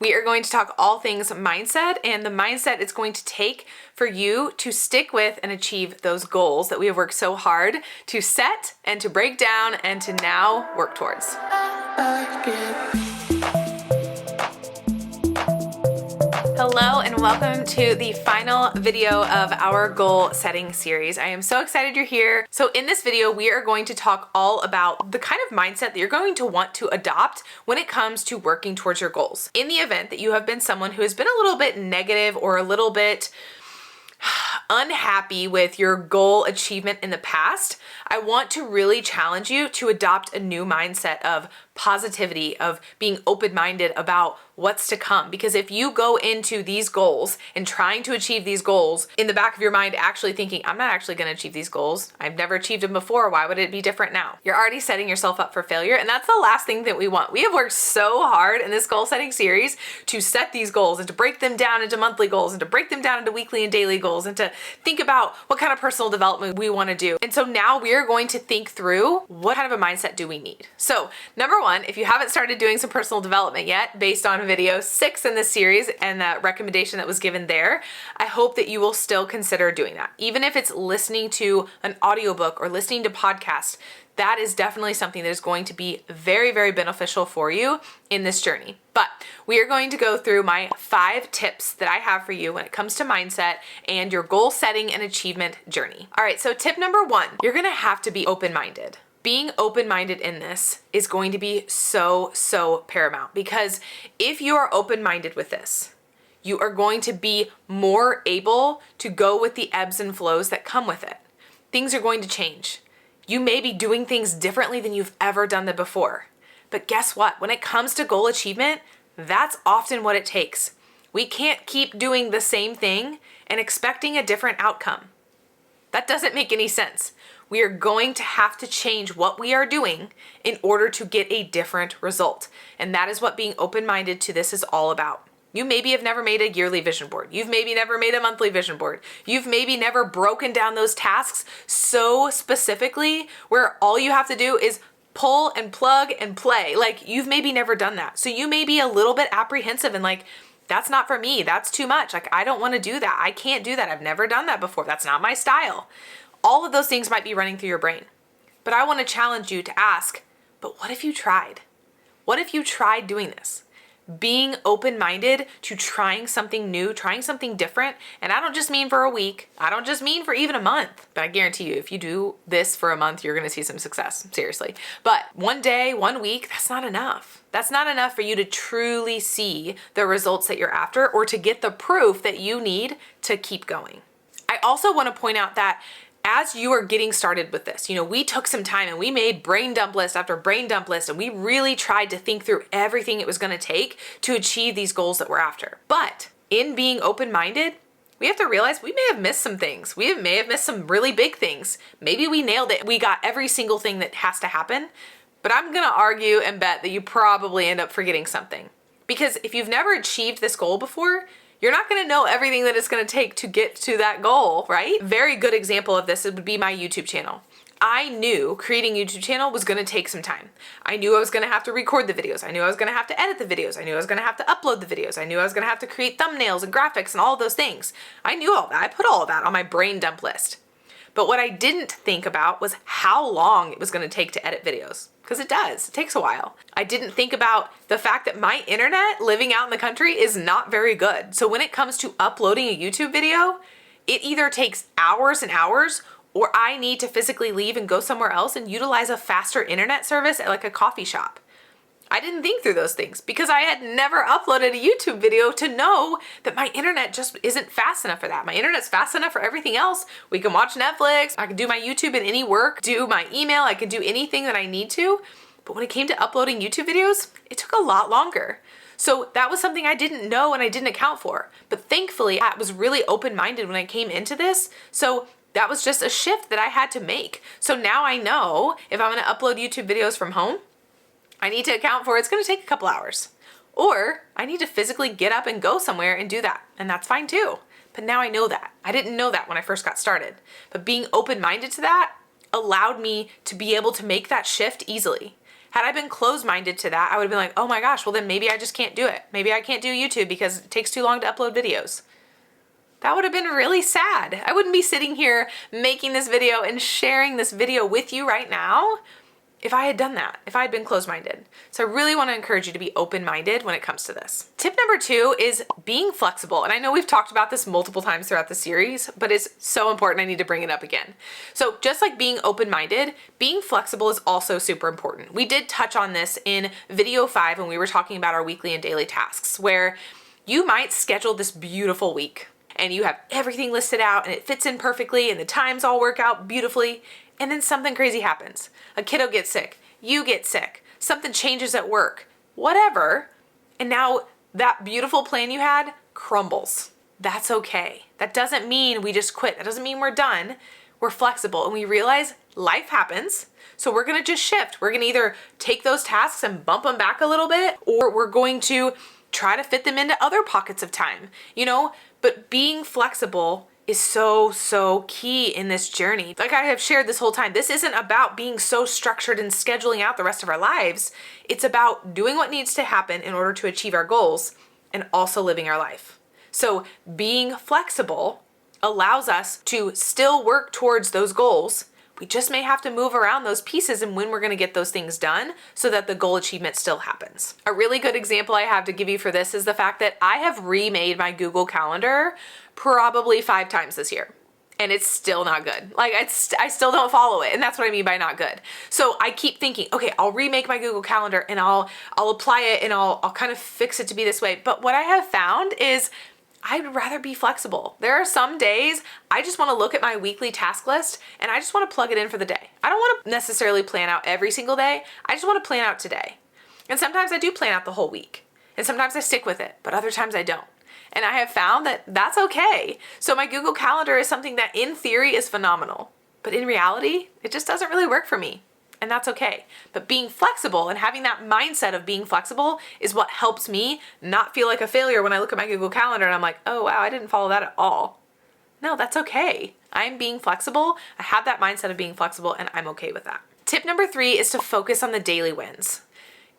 We are going to talk all things mindset and the mindset it's going to take for you to stick with and achieve those goals that we have worked so hard to set and to break down and to now work towards. Hello and welcome to the final video of our goal setting series. I am so excited you're here. So in this video, we are going to talk all about the kind of mindset that you're going to want to adopt when it comes to working towards your goals. In the event that you have been someone who has been a little bit negative or a little bit unhappy with your goal achievement in the past, I want to really challenge you to adopt a new mindset of positivity, of being open-minded about what's to come. Because if you go into these goals and trying to achieve these goals in the back of your mind, actually thinking, I'm not actually going to achieve these goals. I've never achieved them before. Why would it be different now? You're already setting yourself up for failure. And that's the last thing that we want. We have worked so hard in this goal setting series to set these goals and to break them down into monthly goals and to break them down into weekly and daily goals and to think about what kind of personal development we want to do. And so now we are going to think through what kind of a mindset do we need. So number one, if you haven't started doing some personal development yet, based on video 6 in this series and the recommendation that was given there, I hope that you will still consider doing that. Even if it's listening to an audiobook or listening to podcasts, that is definitely something that is going to be very, very beneficial for you in this journey. But we are going to go through my 5 tips that I have for you when it comes to mindset and your goal setting and achievement journey. All right, so tip number 1, you're gonna have to be open-minded. Being open-minded in this is going to be so paramount, because if you are open-minded with this, you are going to be more able to go with the ebbs and flows that come with it. Things are going to change. You may be doing things differently than you've ever done them before. But guess what? When it comes to goal achievement, that's often what it takes. We can't keep doing the same thing and expecting a different outcome. That doesn't make any sense. We are going to have to change what we are doing in order to get a different result. And that is what being open-minded to this is all about. You maybe have never made a yearly vision board. You've maybe never made a monthly vision board. You've maybe never broken down those tasks so specifically where all you have to do is pull and plug and play. Like, you've maybe never done that. So you may be a little bit apprehensive and like, that's not for me. That's too much. Like, I don't want to do that. I can't do that. I've never done that before. That's not my style. All of those things might be running through your brain. But I want to challenge you to ask, but what if you tried? What if you tried doing this? Being open-minded to trying something new, trying something different. And I don't just mean for a week. I don't just mean for even a month. But I guarantee you, if you do this for a month, you're going to see some success. Seriously. But one day, 1 week, that's not enough. That's not enough for you to truly see the results that you're after or to get the proof that you need to keep going. I also want to point out that as you are getting started with this, we took some time and we made brain dump list after brain dump list, and we really tried to think through everything it was going to take to achieve these goals that we're after. But in being open-minded, we have to realize we may have missed some things. We may have missed some really big things. Maybe we nailed it. We got every single thing that has to happen. But I'm going to argue and bet that you probably end up forgetting something. Because if you've never achieved this goal before, you're not going to know everything that it's going to take to get to that goal, right? Very good example of this would be my YouTube channel. I knew creating a YouTube channel was going to take some time. I knew I was going to have to record the videos. I knew I was going to have to edit the videos. I knew I was going to have to upload the videos. I knew I was going to have to create thumbnails and graphics and all of those things. I knew all that. I put all of that on my brain dump list. But what I didn't think about was how long it was going to take to edit videos. Because it does. It takes a while. I didn't think about the fact that my internet living out in the country is not very good. So when it comes to uploading a YouTube video, it either takes hours and hours, or I need to physically leave and go somewhere else and utilize a faster internet service at like a coffee shop. I didn't think through those things because I had never uploaded a YouTube video to know that my internet just isn't fast enough for that. My internet's fast enough for everything else. We can watch Netflix, I can do my YouTube in any work, do my email, I can do anything that I need to. But when it came to uploading YouTube videos, it took a lot longer. So that was something I didn't know and I didn't account for. But thankfully, I was really open-minded when I came into this. So that was just a shift that I had to make. So now I know if I'm gonna upload YouTube videos from home, I need to account for it's gonna take a couple hours. Or I need to physically get up and go somewhere and do that. And that's fine too. But now I know that. I didn't know that when I first got started. But being open-minded to that allowed me to be able to make that shift easily. Had I been closed-minded to that, I would have been like, oh my gosh, well then maybe I just can't do it. Maybe I can't do YouTube because it takes too long to upload videos. That would have been really sad. I wouldn't be sitting here making this video and sharing this video with you right now if I had done that, if I had been closed-minded. So I really want to encourage you to be open-minded when it comes to this. Tip number 2 is being flexible. And I know we've talked about this multiple times throughout the series, but it's so important I need to bring it up again. So just like being open-minded, being flexible is also super important. We did touch on this in video 5 when we were talking about our weekly and daily tasks, where you might schedule this beautiful week and you have everything listed out and it fits in perfectly and the times all work out beautifully. And then something crazy happens. A kiddo gets sick, you get sick, something changes at work, whatever. And now that beautiful plan you had crumbles. That's okay. That doesn't mean we just quit. That doesn't mean we're done. We're flexible and we realize life happens. So we're gonna just shift. We're gonna either take those tasks and bump them back a little bit, or we're going to try to fit them into other pockets of time, but being flexible is so key in this journey. Like I have shared this whole time, this isn't about being so structured and scheduling out the rest of our lives. It's about doing what needs to happen in order to achieve our goals and also living our life. So being flexible allows us to still work towards those goals. We just may have to move around those pieces and when we're gonna get those things done so that the goal achievement still happens. A really good example I have to give you for this is the fact that I have remade my Google Calendar probably 5 times this year. And it's still not good. Like I still don't follow it. And that's what I mean by not good. So I keep thinking, okay, I'll remake my Google Calendar and I'll apply it and I'll kind of fix it to be this way. But what I have found is I'd rather be flexible. There are some days I just want to look at my weekly task list and I just want to plug it in for the day. I don't want to necessarily plan out every single day. I just want to plan out today. And sometimes I do plan out the whole week. And sometimes I stick with it, but other times I don't. And I have found that that's okay. So my Google Calendar is something that in theory is phenomenal, but in reality, it just doesn't really work for me. And that's okay. But being flexible and having that mindset of being flexible is what helps me not feel like a failure when I look at my Google Calendar and I'm like, oh wow, I didn't follow that at all. No, that's okay. I'm being flexible. I have that mindset of being flexible and I'm okay with that. Tip number 3 is to focus on the daily wins.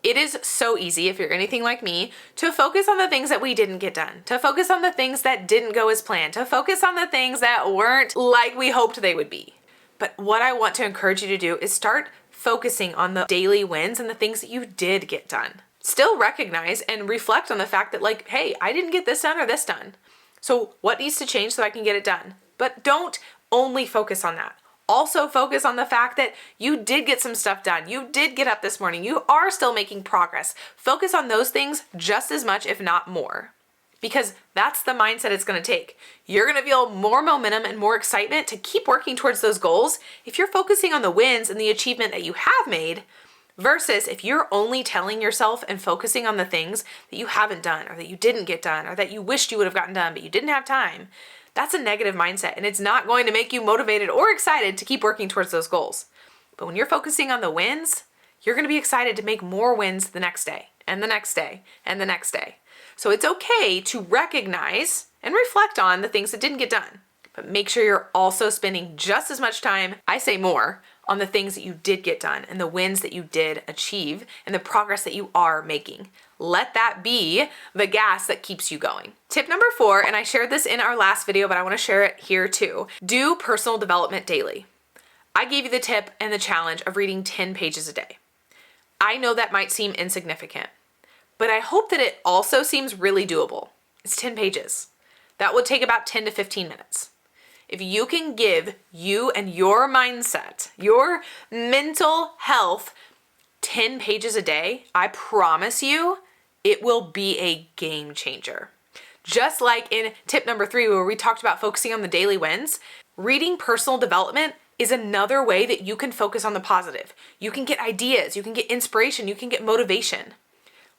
It is so easy, if you're anything like me, to focus on the things that we didn't get done, to focus on the things that didn't go as planned, to focus on the things that weren't like we hoped they would be. But what I want to encourage you to do is start focusing on the daily wins and the things that you did get done. Still recognize and reflect on the fact that like, hey, I didn't get this done or this done. So what needs to change so I can get it done? But don't only focus on that. Also focus on the fact that you did get some stuff done. You did get up this morning. You are still making progress. Focus on those things just as much, if not more. Because that's the mindset it's gonna take. You're gonna feel more momentum and more excitement to keep working towards those goals if you're focusing on the wins and the achievement that you have made, versus if you're only telling yourself and focusing on the things that you haven't done or that you didn't get done or that you wished you would have gotten done but you didn't have time. That's a negative mindset and it's not going to make you motivated or excited to keep working towards those goals. But when you're focusing on the wins, you're gonna be excited to make more wins the next day and the next day and the next day. So it's okay to recognize and reflect on the things that didn't get done, but make sure you're also spending just as much time, I say more, on the things that you did get done and the wins that you did achieve and the progress that you are making. Let that be the gas that keeps you going. Tip number 4, and I shared this in our last video, but I want to share it here too. Do personal development daily. I gave you the tip and the challenge of reading 10 pages a day. I know that might seem insignificant, but I hope that it also seems really doable. It's 10 pages. That would take about 10 to 15 minutes. If you can give you and your mindset, your mental health, 10 pages a day, I promise you, it will be a game changer. Just like in tip number 3, where we talked about focusing on the daily wins, reading personal development is another way that you can focus on the positive. You can get ideas, you can get inspiration, you can get motivation.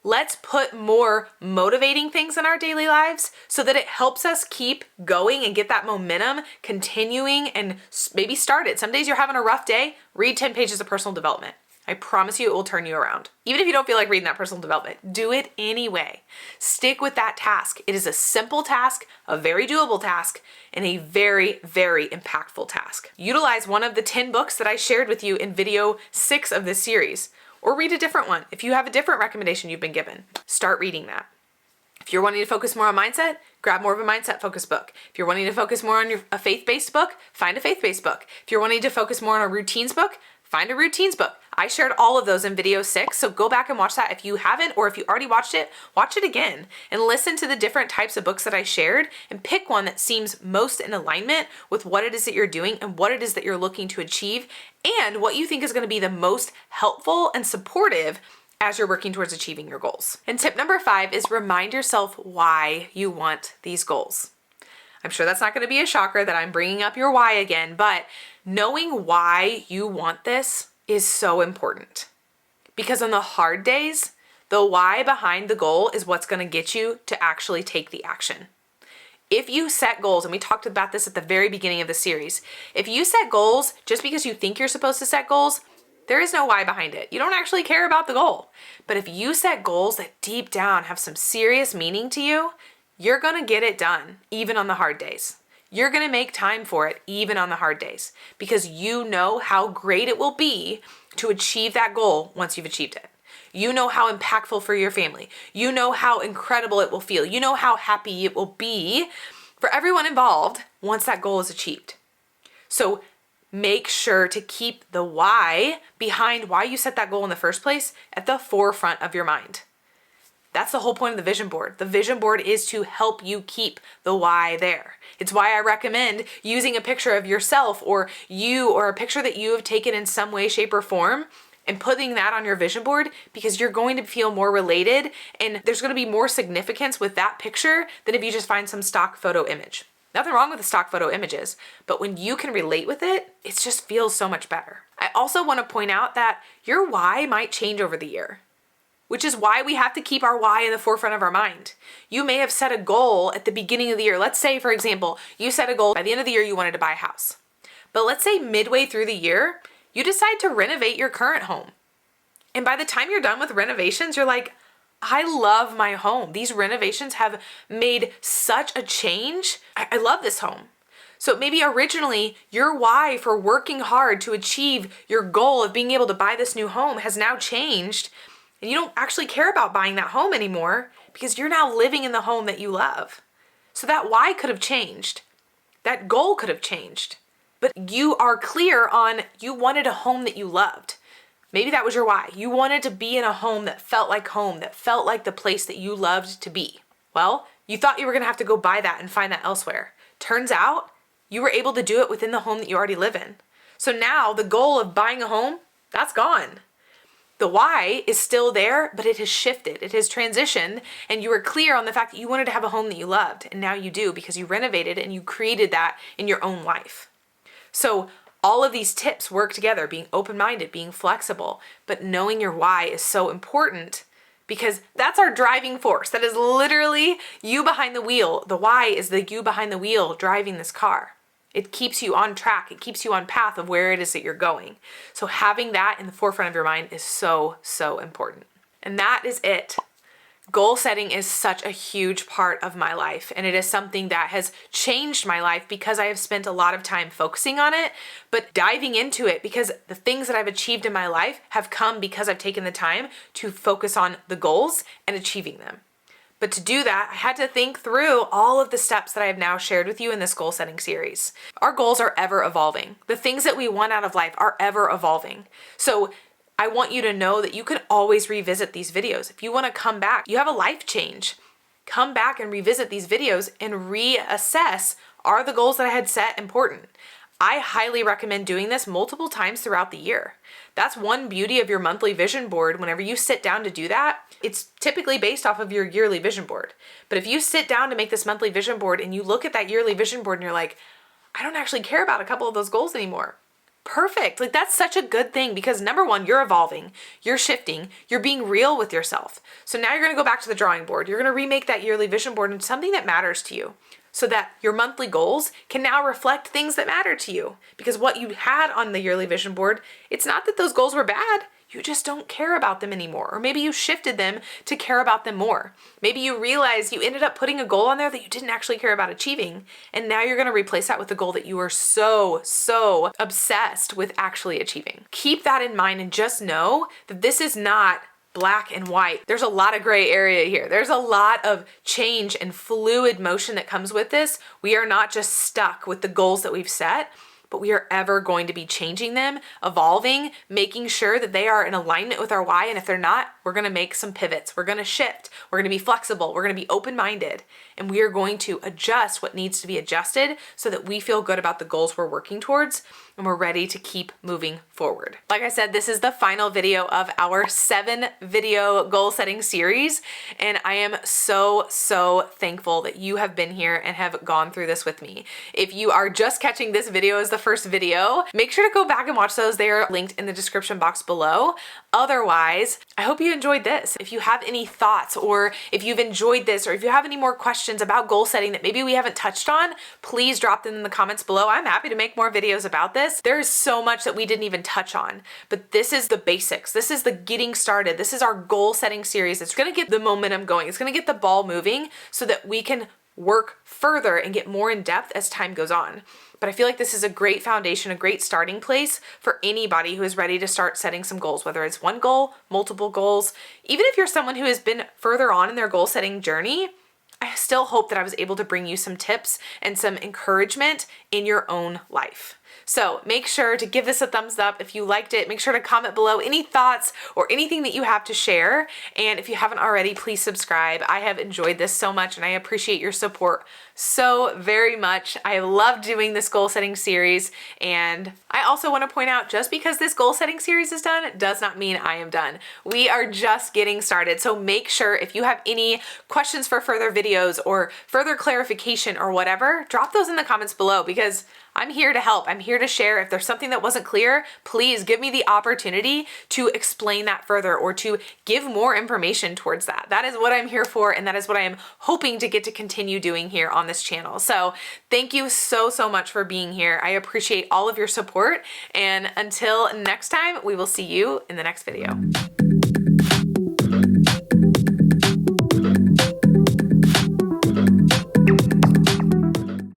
Let's put more motivating things in our daily lives so that it helps us keep going and get that momentum continuing and maybe start it. Some days you're having a rough day, read 10 pages of personal development. I promise you it will turn you around. Even if you don't feel like reading that personal development, do it anyway. Stick with that task. It is a simple task, a very doable task, and a very, very impactful task. Utilize one of the 10 books that I shared with you in video 6 of this series. or read a different one. If you have a different recommendation you've been given, start reading that. If you're wanting to focus more on mindset, grab more of a mindset focused book. If you're wanting to focus more on a faith-based book, find a faith-based book. If you're wanting to focus more on a routines book, find a routines book. I shared all of those in video 6, so go back and watch that if you haven't, or if you already watched it, watch it again and listen to the different types of books that I shared and pick one that seems most in alignment with what it is that you're doing and what it is that you're looking to achieve and what you think is going to be the most helpful and supportive as you're working towards achieving your goals. And tip number 5 is remind yourself why you want these goals. I'm sure that's not going to be a shocker that I'm bringing up your why again, but knowing why you want this is so important. Because on the hard days, the why behind the goal is what's going to get you to actually take the action. If you set goals, and we talked about this at the very beginning of the series, if you set goals just because you think you're supposed to set goals, there is no why behind it. You don't actually care about the goal. But if you set goals that deep down have some serious meaning to you, you're going to get it done, even on the hard days. You're going to make time for it, even on the hard days, because you know how great it will be to achieve that goal once you've achieved it. You know how impactful for your family. You know how incredible it will feel. You know how happy it will be for everyone involved once that goal is achieved. So make sure to keep the why behind why you set that goal in the first place at the forefront of your mind. That's the whole point of the vision board. The vision board is to help you keep the why there. It's why I recommend using a picture of yourself or a picture that you have taken in some way, shape, or form and putting that on your vision board, because you're going to feel more related and there's going to be more significance with that picture than if you just find some stock photo image. Nothing wrong with the stock photo images, but when you can relate with it, it just feels so much better. I also want to point out that your why might change over the year, which is why we have to keep our why in the forefront of our mind. You may have set a goal at the beginning of the year. Let's say, for example, you set a goal by the end of the year you wanted to buy a house. But let's say midway through the year, you decide to renovate your current home. And by the time you're done with renovations, you're like, I love my home. These renovations have made such a change. I love this home. So maybe originally your why for working hard to achieve your goal of being able to buy this new home has now changed, and you don't actually care about buying that home anymore because you're now living in the home that you love. So that why could have changed. That goal could have changed. But you are clear on you wanted a home that you loved. Maybe that was your why. You wanted to be in a home that felt like home, that felt like the place that you loved to be. Well, you thought you were going to have to go buy that and find that elsewhere. Turns out you were able to do it within the home that you already live in. So now the goal of buying a home, that's gone. The why is still there, but it has shifted. It has transitioned, and you were clear on the fact that you wanted to have a home that you loved, and now you do because you renovated and you created that in your own life. So all of these tips work together, being open-minded, being flexible, but knowing your why is so important because that's our driving force. That is literally you behind the wheel. The why is the you behind the wheel driving this car. It keeps you on track. It keeps you on path of where it is that you're going. So having that in the forefront of your mind is so, so important. And that is it. Goal setting is such a huge part of my life, and it is something that has changed my life because I have spent a lot of time focusing on it, but diving into it because the things that I've achieved in my life have come because I've taken the time to focus on the goals and achieving them. But to do that, I had to think through all of the steps that I have now shared with you in this goal setting series. Our goals are ever evolving. The things that we want out of life are ever evolving. So I want you to know that you can always revisit these videos. If you want to come back, you have a life change, come back and revisit these videos and reassess, are the goals that I had set important? I highly recommend doing this multiple times throughout the year. That's one beauty of your monthly vision board. Whenever you sit down to do that, it's typically based off of your yearly vision board. But if you sit down to make this monthly vision board and you look at that yearly vision board and you're like, I don't actually care about a couple of those goals anymore. Perfect. Like that's such a good thing because number one, you're evolving, you're shifting, you're being real with yourself. So now you're going to go back to the drawing board. You're going to remake that yearly vision board into something that matters to you so that your monthly goals can now reflect things that matter to you. Because what you had on the yearly vision board, it's not that those goals were bad. you just don't care about them anymore. Or maybe you shifted them to care about them more. Maybe you realized you ended up putting a goal on there that you didn't actually care about achieving. And now you're going to replace that with a goal that you are so obsessed with actually achieving. Keep that in mind and just know that this is not black and white. There's a lot of gray area here. There's a lot of change and fluid motion that comes with this. We are not just stuck with the goals that we've set, but we are ever going to be changing them, evolving, making sure that they are in alignment with our why. And if they're not, we're going to make some pivots. We're going to shift. We're going to be flexible. We're going to be open-minded. And we are going to adjust what needs to be adjusted so that we feel good about the goals we're working towards and we're ready to keep moving forward. Like I said, this is the final video of our 7-video goal setting series. And I am so thankful that you have been here and have gone through this with me. If you are just catching this video as the first video, make sure to go back and watch those. They are linked in the description box below. Otherwise, I hope you enjoyed this. If you have any thoughts, or if you've enjoyed this, or if you have any more questions about goal setting that maybe we haven't touched on, please drop them in the comments below. I'm happy to make more videos about this. There is so much that we didn't even touch on, but this is the basics. This is the getting started. This is our goal setting series. It's going to get the momentum going. It's going to get the ball moving so that we can work further and get more in depth as time goes on. But I feel like this is a great foundation, a great starting place for anybody who is ready to start setting some goals, whether it's one goal, multiple goals. Even if you're someone who has been further on in their goal setting journey, I still hope that I was able to bring you some tips and some encouragement in your own life. So make sure to give this a thumbs up if you liked it. Make sure to comment below any thoughts or anything that you have to share. And if you haven't already, please subscribe. I have enjoyed this so much and I appreciate your support so very much. I love doing this goal setting series. And I also want to point out, just because this goal setting series is done does not mean I am done. We are just getting started. So make sure, if you have any questions for further videos or further clarification or whatever, drop those in the comments below, because I'm here to help. I'm here to share. If there's something that wasn't clear, please give me the opportunity to explain that further or to give more information towards that. That is what I'm here for, and that is what I am hoping to get to continue doing here on this channel. So thank you so much for being here. I appreciate all of your support, and until next time, we will see you in the next video.